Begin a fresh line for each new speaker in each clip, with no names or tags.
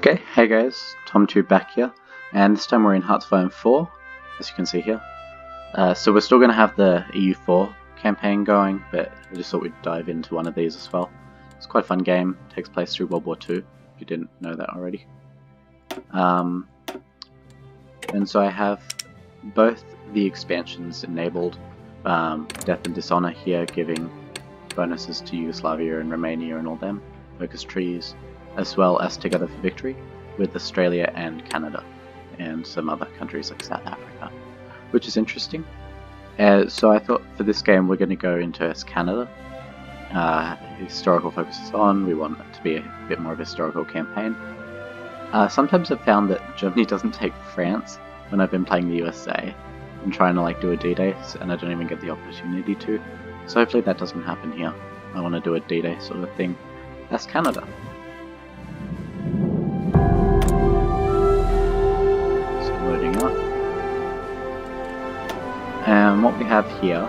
Okay, hey guys, TomTube back here, and this time we're in Hearthstone 4, as you can see here. So we're still going to have the EU4 campaign going, but I just thought we'd dive into one of these as well. It's quite a fun game, it takes place through World War II, if you didn't know that already. And so I have both the expansions enabled, Death and Dishonor here, giving bonuses to Yugoslavia and Romania and all them, focus trees, as well as Together for Victory with Australia and Canada and some other countries like South Africa, which is interesting. So I thought for this game we're going to go into as Canada. Historical focus is on, we want it to be a bit more of a historical campaign. Sometimes I've found that Germany doesn't take France when I've been playing the USA and trying to do a D-Day, and I don't even get the opportunity to. So hopefully that doesn't happen here. I want to do a D-Day sort of thing. That's Canada. Loading up. And what we have here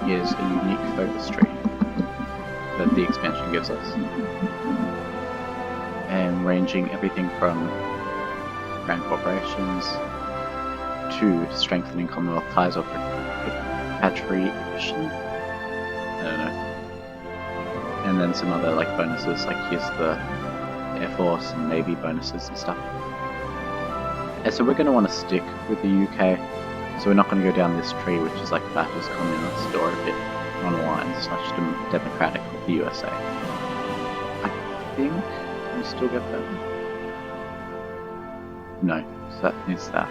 is a unique focus tree that the expansion gives us. And ranging everything from grand corporations to strengthening Commonwealth ties or repatriation. I don't know. And then some other bonuses, here's the Air Force and Navy bonuses and stuff. And so we're going to want to stick with the UK, so we're not going to go down this tree which is fascist, communist, or a bit on lines, such democratic with the USA. I think we still get that. No, so that needs that.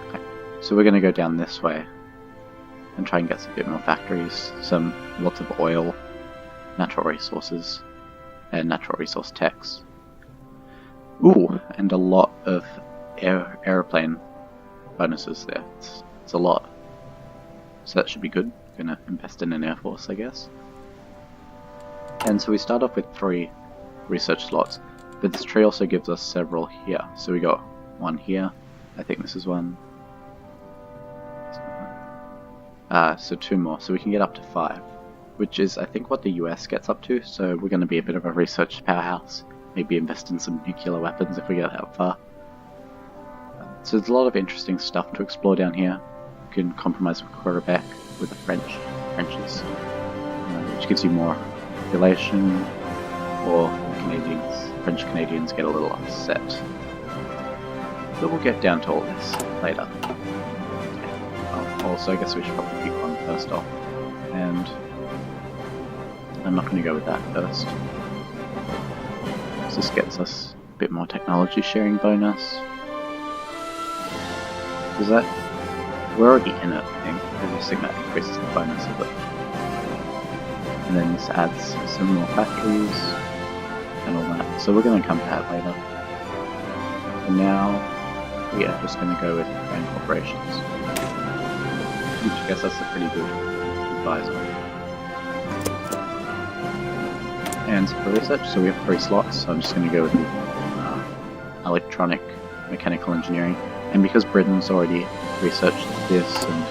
Okay, so we're going to go down this way and try and get some bit more factories, lots of oil, natural resources, and natural resource techs. Ooh, and a lot of aeroplane bonuses there. It's a lot. So that should be good. Gonna invest in an Air Force, I guess. And so we start off with 3 research slots, but this tree also gives us several here. So we got one here. I think this is one. So 2 more. So we can get up to 5, which is I think what the US gets up to. So we're going to be a bit of a research powerhouse. Maybe invest in some nuclear weapons if we get that far. So there's a lot of interesting stuff to explore down here. You can compromise with Quebec with the Frenches, which gives you more population, or French Canadians get a little upset. But we'll get down to all this later. Also, I guess we should probably pick one first off, and I'm not going to go with that first. This gets us a bit more technology sharing bonus. Is that? We're already in it, I think. I just think that increases the bonus of it. And then this adds some more factories and all that. So we're going to come to that later. And now we are just going to go with grand corporations. Which I guess that's a pretty good advisor. And so for research, so we have 3 slots, so I'm just going to go with electronic mechanical engineering. And because Britain's already researched this and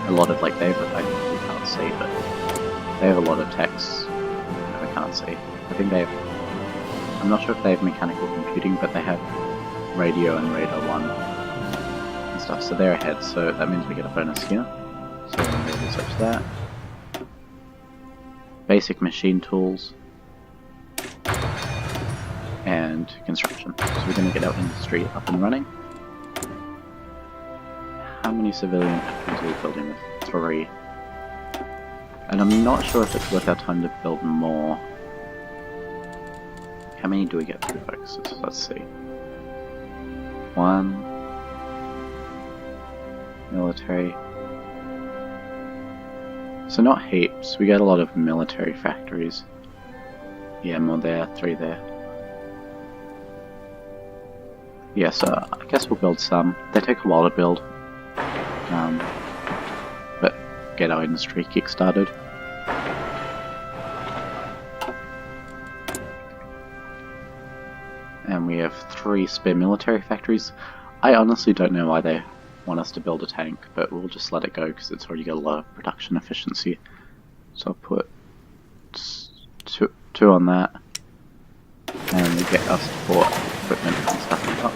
a lot of we can't see, but they have a lot of techs that we can't see. I think they have, I'm not sure if they have mechanical computing, but they have radio and radar 1 and stuff, so they're ahead, so that means we get a bonus here. So we're going to research that. Basic machine tools and construction. So we're going to get our industry up and running. How many civilian factories are we building with? 3. And I'm not sure if it's worth our time to build more. How many do we get through focuses? Let's see. 1. Military. So not heaps, we get a lot of military factories. Yeah, more there, 3 there. Yeah, so I guess we'll build some. They take a while to build. But get our industry kick-started. And we have 3 spare military factories. I honestly don't know why they want us to build a tank, but we'll just let it go because it's already got a lot of production efficiency. So I'll put 2 on that. And we get our support equipment and stuff up.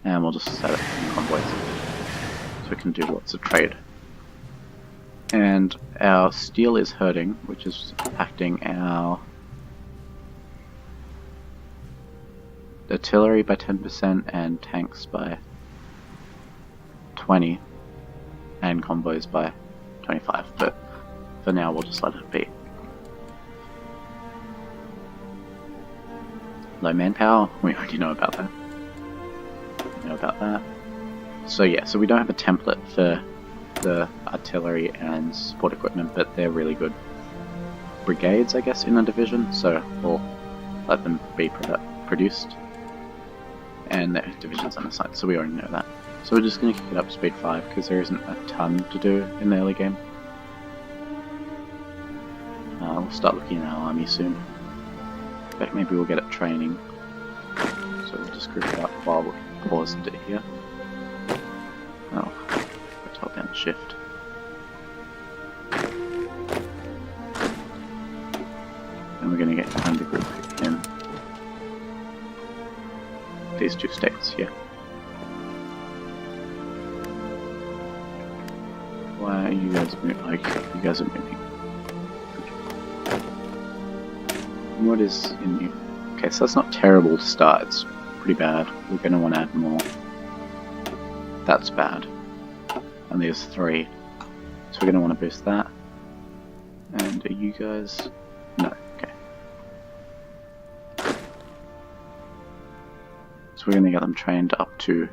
And we'll just set it in convoys, so we can do lots of trade. And our steel is hurting, which is impacting our artillery by 10% and tanks by 20 and convoys by 25, but for now we'll just let it be. Low manpower, we already know about that. So yeah, so we don't have a template for the artillery and support equipment, but they're really good brigades, I guess, in a division, so we'll let them be produced. And their divisions on the side, so we already know that. So we're just going to kick it up to speed 5 because there isn't a ton to do in the early game. We'll start looking at our army soon. In fact, maybe we'll get it training. So we'll just group it up while we paused it here. Oh, let's hold down shift. And we're going to get time to group in these two states here. Why are you guys moving? Like, you guys are moving. What is in you? Okay, so that's not terrible to start. It's pretty bad. We're going to want to add more. That's bad. And there's 3. So we're going to want to boost that. And are you guys? No. Okay. So we're going to get them trained up to,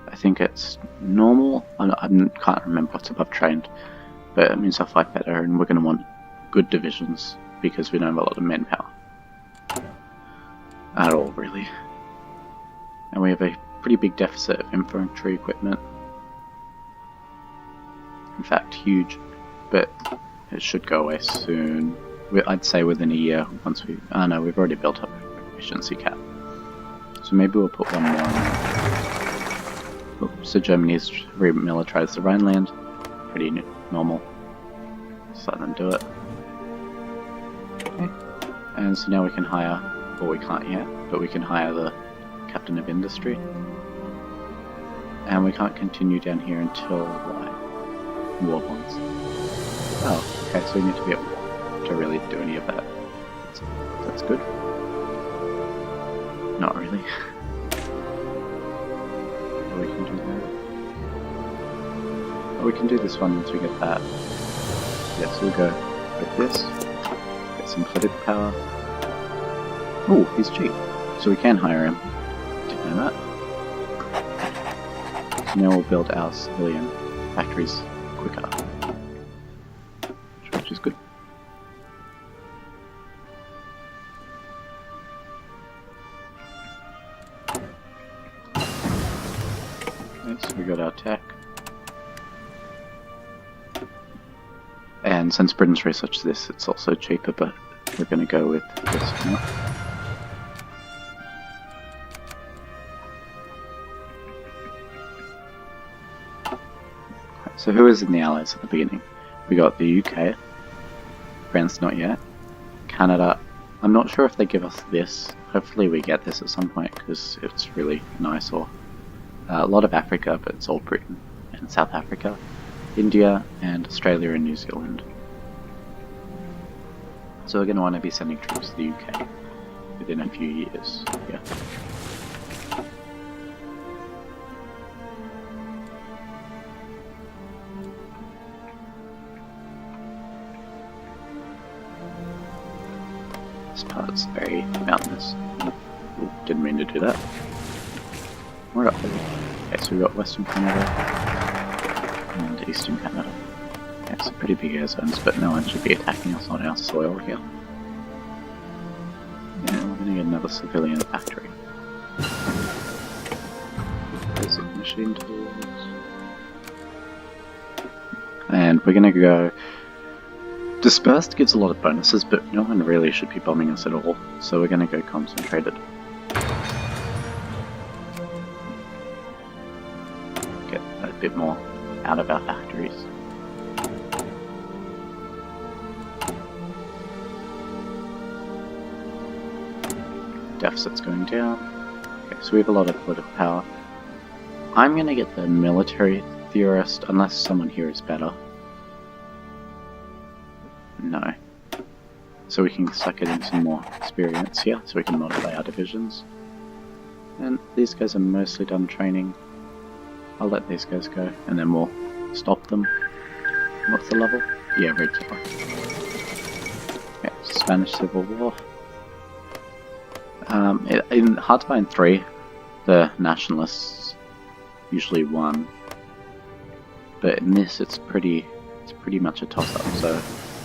I think it's normal. I can't remember what's above trained, but it means they'll fight better, and we're going to want good divisions because we don't have a lot of manpower at all, really. And we have a pretty big deficit of infantry equipment. In fact, huge, but it should go away soon. I'd say within a year, once we... Oh no, we've already built up an efficiency cap. So maybe we'll put one more in there. Oops, so Germany's remilitarized the Rhineland. Pretty normal. Just let them do it. Okay. And so now we can hire, well we can't yet, but we can hire the Captain of Industry. And we can't continue down here until war bonds. Oh, okay, so we need to be at war to really do any of that. That's good. Not really. Oh, we can do that. Oh, we can do this one once we get that. Yeah, so we'll go with this. Get some political power. Oh, he's cheap. So we can hire him. Didn't know that. So now we'll build our civilian factories quicker. Which is good. So we got our tech. And since Britain's researched this, it's also cheaper, but we're going to go with this one. So who is in the Allies at the beginning? We got the UK, France not yet, Canada. I'm not sure if they give us this. Hopefully we get this at some point because it's really nice. Or a lot of Africa, but it's all Britain and South Africa, India, and Australia and New Zealand. So we're going to want to be sending troops to the UK within a few years. Yeah. This part's very mountainous. Ooh, didn't mean to do that. We're up there. Okay, so we've got Western Canada and Eastern Canada. Yeah, some pretty big air zones, but no one should be attacking us on our soil here. Yeah, we're gonna get another civilian factory. Basic machine tools. And we're gonna go... Dispersed gives a lot of bonuses, but no one really should be bombing us at all, so we're gonna go concentrated. Get a bit more out of our factories. deficit's going down. Okay, so we have a lot of political power. I'm gonna get the military theorist, unless someone here is better. No. So we can start getting some more experience here, so we can modify our divisions. And these guys are mostly done training. I'll let these guys go, and then we'll stop them. What's the level? Yeah, regular. Okay, Spanish Civil War. In Hardline 3, the nationalists usually won, but in this it's pretty much a toss-up. So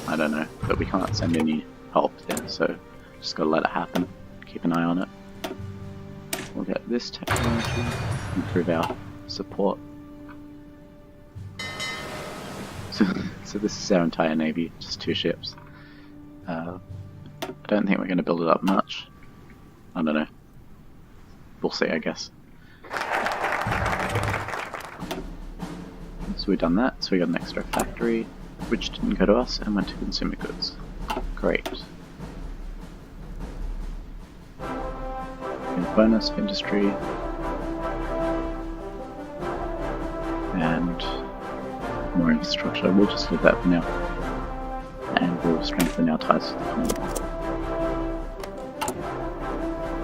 I don't know, but we can't send any help there, so just gotta let it happen. Keep an eye on it. We'll get this technology, improve our support. So this is our entire navy, just 2 ships. I don't think we're going to build it up much. I don't know. We'll see, I guess. So we've done that, so we got an extra factory, which didn't go to us and went to consumer goods. Great. And bonus for industry. And more infrastructure. We'll just leave that for now. And we'll strengthen our ties to the Commonwealth.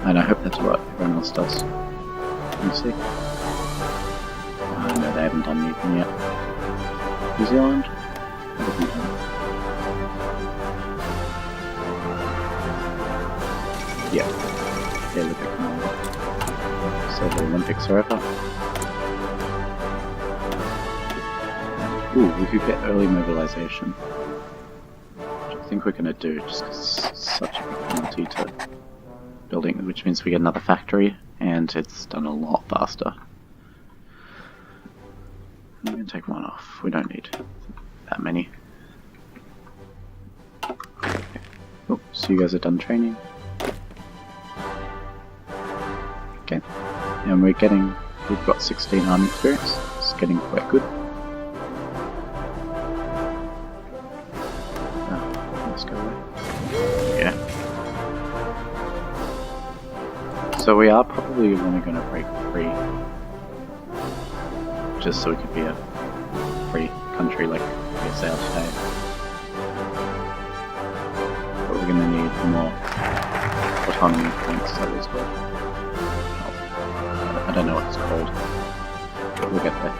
And I hope that's what everyone else does. Let me see. No, they haven't done anything yet. New Zealand? What have you done? Yeah. The Olympic Commonwealth. So the Olympics are over. Ooh, we could get early mobilization. Which I think we're going to do, just because it's such a big penalty to building, which means we get another factory, and it's done a lot faster. I'm going to take one off, we don't need that many. Okay. Oh, so you guys are done training. Okay, and we've got 16 army experience, it's getting quite good. Let's go away. Yeah. So we are probably only going to break free, just so we could be a free country like it's out today. But we're going to need more autonomy points as well. Oh, I don't know what it's called, but we'll get there.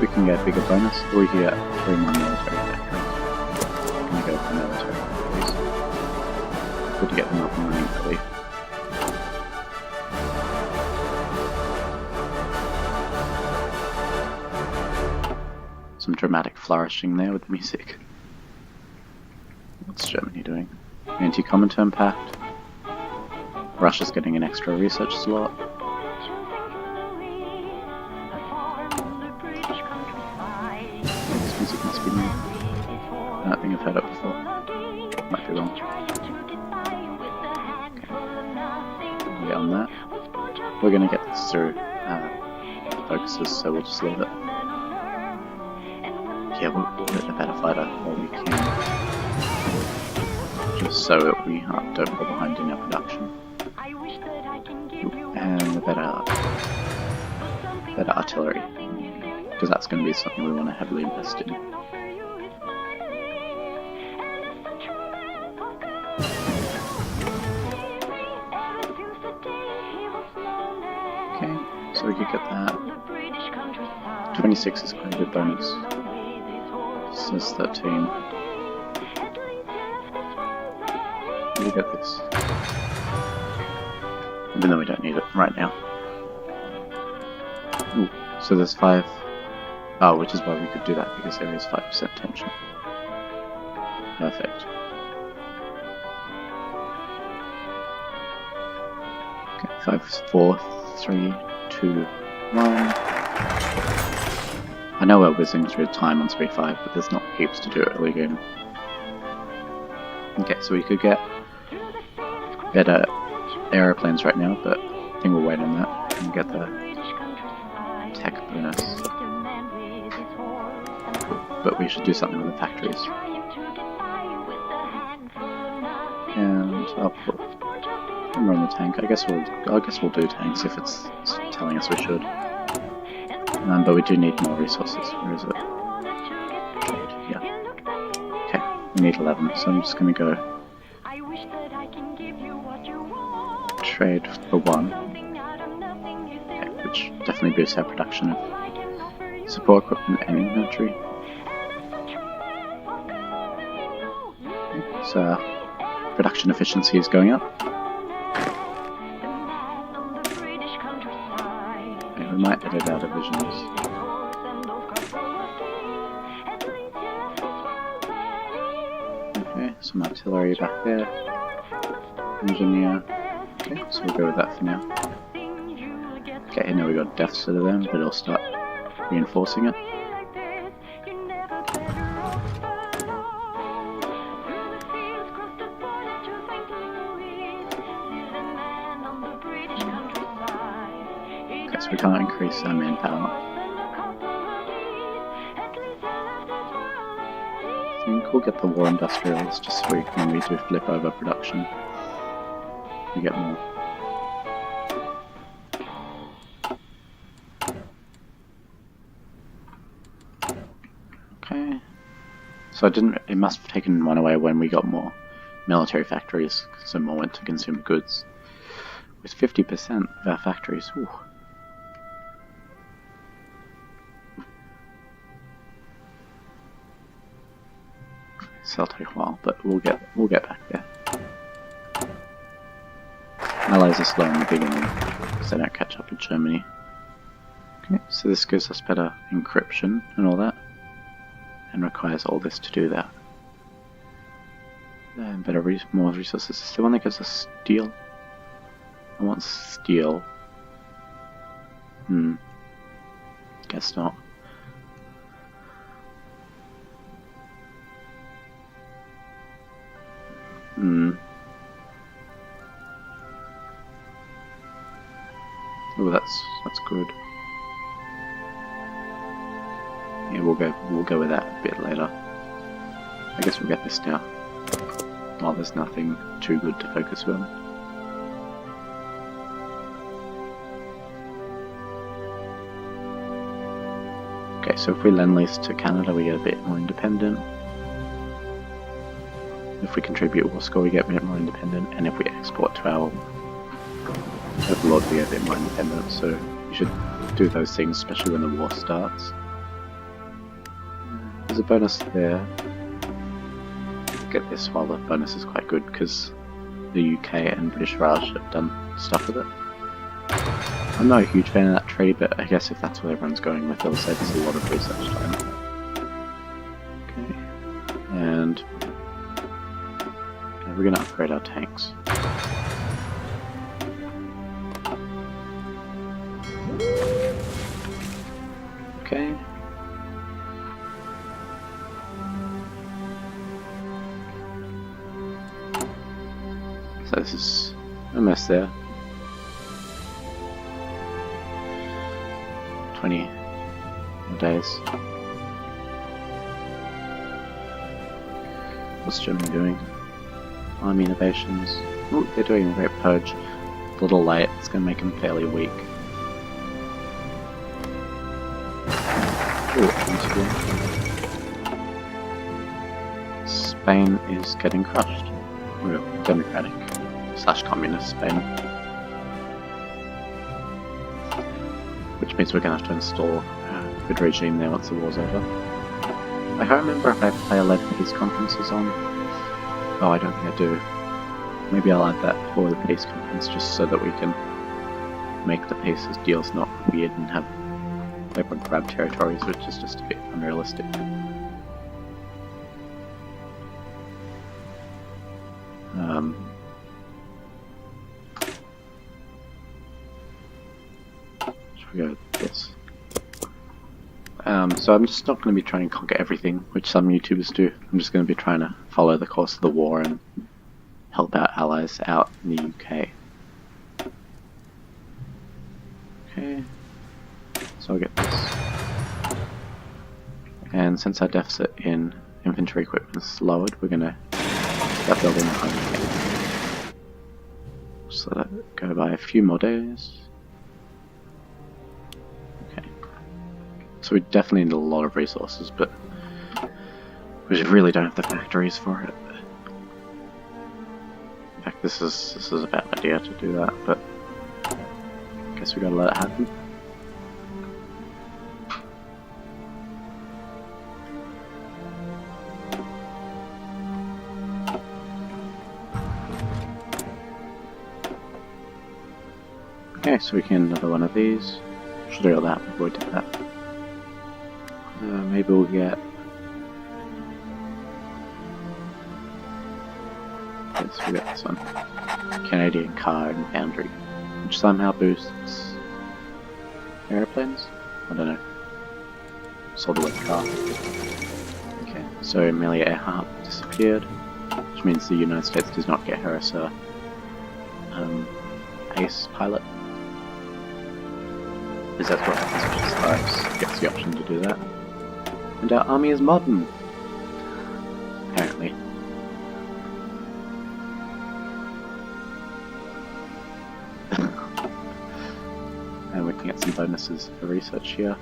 We can get a bigger bonus, or we can get 3 more military factories. I'm going to go for military factories. Good to get them up and running early. Some dramatic flourishing there with the music. What's Germany doing? Anti-Comintern Pact. Russia's getting an extra research slot. This music must be new. I don't think I've heard it before. Might be wrong. Okay. Get on that. We're gonna get this through focuses, so we'll just leave it. Yeah, we'll get the better fighter while we can, just so that we don't fall behind in our production. And the better artillery, because that's going to be something we want to heavily invest in. Okay, so we could get that. 26 is quite a good bonus. This is 13. We get this. Even though we don't need it right now. Ooh, so there's 5. Oh, which is why we could do that, because there is 5% tension. Perfect. Okay, 5, 4, 3, 2, 1. I know we're whizzing through time on speed 5, but there's not heaps to do early game. Okay, so we could get better aeroplanes right now, but I think we'll wait on that and get the tech bonus. But we should do something with the factories. And I'll put camera on the tank. I guess we'll do tanks if it's telling us we should. But we do need more resources. Where is it? Trade. Yeah. Okay, we need 11, so I'm just gonna go trade for 1. Okay, which definitely boosts our production of support equipment and inventory. Okay, so our production efficiency is going up. Okay, we might edit our divisions. Okay, some artillery back there. Engineer. Okay, so we'll go with that for now. Okay, now we've got a deficit of them, but it'll start reinforcing it. Okay, so we can't increase our manpower. I think we'll get the war industrials just so when we do flip over production, we get more. Okay, so it must have taken one away when we got more military factories, so more went to consumer goods. With 50% of our factories, ooh. That'll take a while, but we'll get back there. Allies are slow in the beginning because they don't catch up with Germany. Okay, so this gives us better encryption and all that, and requires all this to do that. And more resources. Is the one that gives us steel? I want steel. Guess not. Oh, that's good. Yeah, we'll go with that a bit later. I guess we'll get this now. While there's nothing too good to focus on. Okay, so if we lend-lease to Canada, we get a bit more independent. If we contribute war score, we get a bit more independent, and if we export to our overlord, we get a bit more independent, so you should do those things, especially when the war starts. There's a bonus there. Get this while the bonus is quite good, because the UK and British Raj have done stuff with it. I'm not a huge fan of that tree, but I guess if that's what everyone's going with, it'll save us a lot of research time. Okay, and we're going to upgrade our tanks. Okay. So this is almost there. 20 more days. What's Germany doing? Army innovations. Ooh, they're doing a great purge. A little late, it's going to make them fairly weak. Ooh, once again. Spain is getting crushed. We're democratic / communist Spain. Which means we're going to have to install a good regime there once the war's over. I can't remember if I have player-led peace conferences on. Oh, I don't think I do. Maybe I'll add that before the peace conference, just so that we can make the peace deals not weird and have everyone grab territories, which is just a bit unrealistic. Should we go with this? So I'm just not going to be trying to conquer everything, which some YouTubers do. I'm just going to be trying to follow the course of the war and help our allies out in the UK. Okay, so I'll get this. And since our deficit in infantry equipment is lowered, we're going to start building a home. Just let it go by a few more days. Okay. So we definitely need a lot of resources, but we just really don't have the factories for it. In fact, this is a bad idea to do that, but I guess we gotta let it happen. Okay, so we can another one of these. Should have got that before we did that. Maybe we'll get. Yes, we got this one. Canadian car and foundry, which somehow boosts airplanes? I don't know. Saw the word car. Okay, so Amelia Earhart disappeared, which means the United States does not get her as a ace pilot. Because that's what happens when she survives, gets the option to do that. And our army is modern! Apparently. And we can get some bonuses for research here.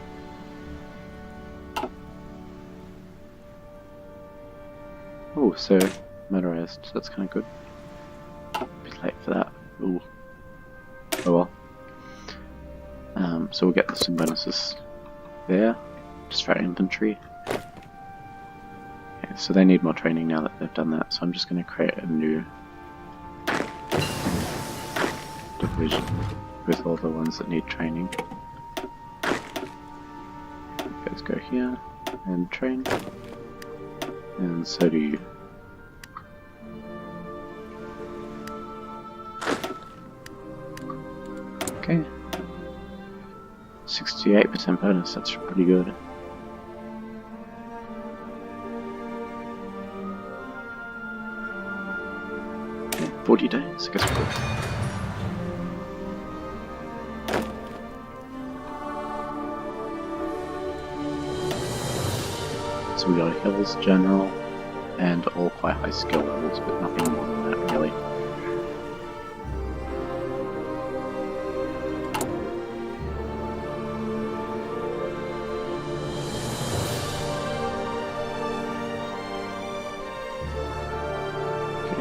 Oh, so motorized, that's kind of good. A bit late for that. Ooh. Oh well. So we'll get some bonuses there. Destroy infantry. Okay, so they need more training now that they've done that, so I'm just going to create a new division with all the ones that need training. You guys go here and train, and so do you. Okay. 68% bonus, that's pretty good. Okay, 40 days, I guess we're good. So we got a Hills General, and all quite high skill levels, but nothing more than that really.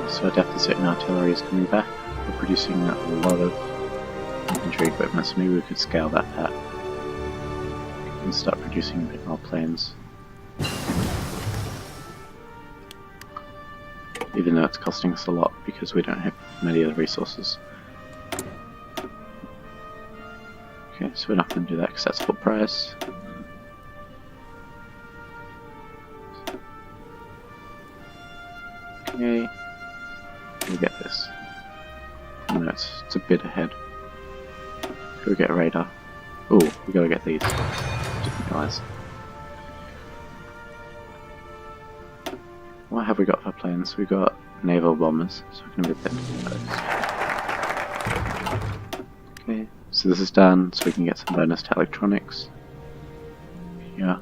So our deficit in artillery is coming back. We're producing a lot of infantry equipment, so maybe we could scale that back and start producing a bit more planes. Even though it's costing us a lot because we don't have many of the resources. Okay, so we're not going to do that because that's full price. Okay. We get this. No, it's a bit ahead. Could we get a radar? Oh, we gotta get these. Didn't realise. What have we got for planes? We got naval bombers, so we're gonna be better than those. Okay, so this is done, so we can get some bonus to electronics. Yeah.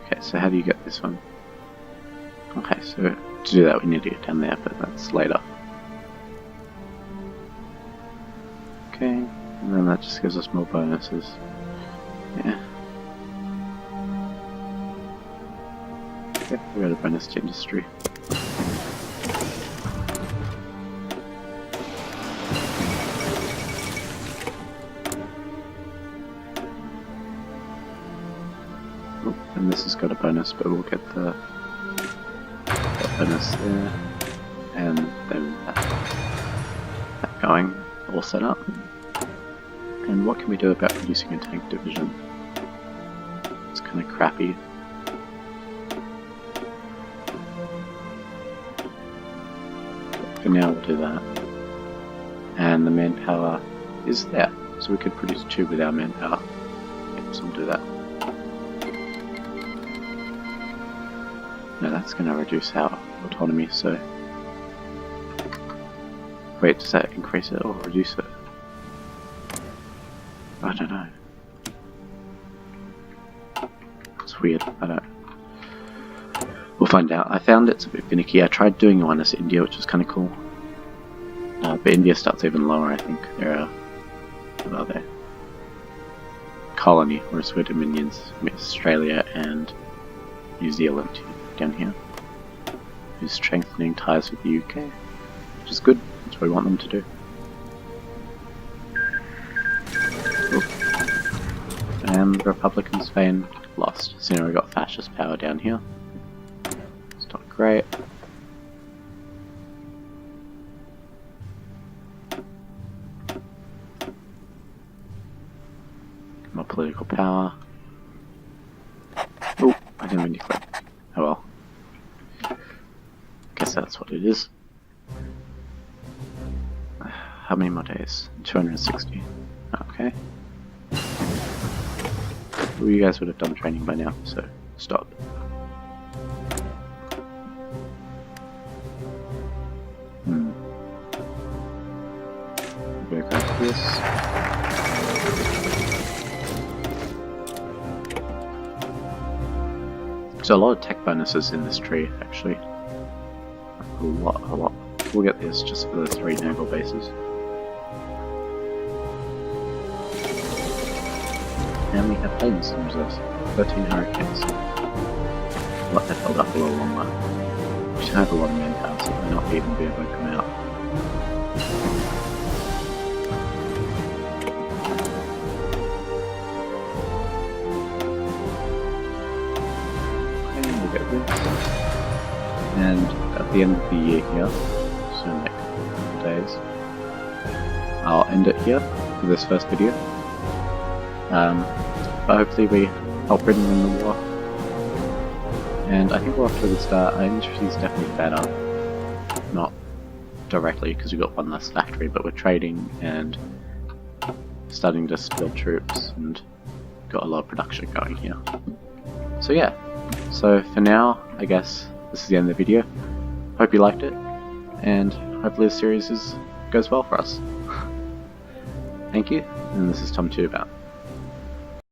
Okay, so how do you get this one? Okay, so to do that we need to get down there, but that's later. Okay, and then that just gives us more bonuses. Yeah. Okay, we got a bonus to industry. And this has got a bonus, but we'll get the bonus there, and then that going, all set up. And what can we do about producing a tank division? It's kind of crappy. For now we'll do that. And the manpower is there, so we could produce 2 with our manpower. Yep, so we'll do that. No, that's going to reduce our autonomy, so... Wait, does that increase it or reduce it? I don't know. It's weird. We'll find out. I found it's a bit finicky. I tried doing one as India, which was kind of cool. But India starts even lower, I think. They're, what are they? Colony, whereas we're dominions. Australia and New Zealand down here. Who's strengthening ties with the UK, which is good. That's what we want them to do. Oop. And Republic in Spain lost. So now we got fascist power down here. It's not great. More political power. Oh, I didn't mean to click. Oh well. Guess that's what it is. How many more days? 260. Okay. Well, you guys would have done training by now, so stop. We're gonna grab this. So a lot of tech bonuses in this tree, actually. A lot. We'll get this just for the 3 naval bases. And we have planes in reserves. 13 hurricanes. Let that build up a little longer. We should have a lot of manpower, so we might not even be able to come out. And we'll get this. And at the end of the year here, so in like a couple days, I'll end it here for this first video. But hopefully we help Britain win the war. And I think we're off to a good start. Our industry is definitely better. Not directly because we've got one less factory, but we're trading and starting to build troops and got a lot of production going here. So yeah, so for now, I guess this is the end of the video. Hope you liked it, and hopefully the series goes well for us. Thank you, and this is Tom2 About.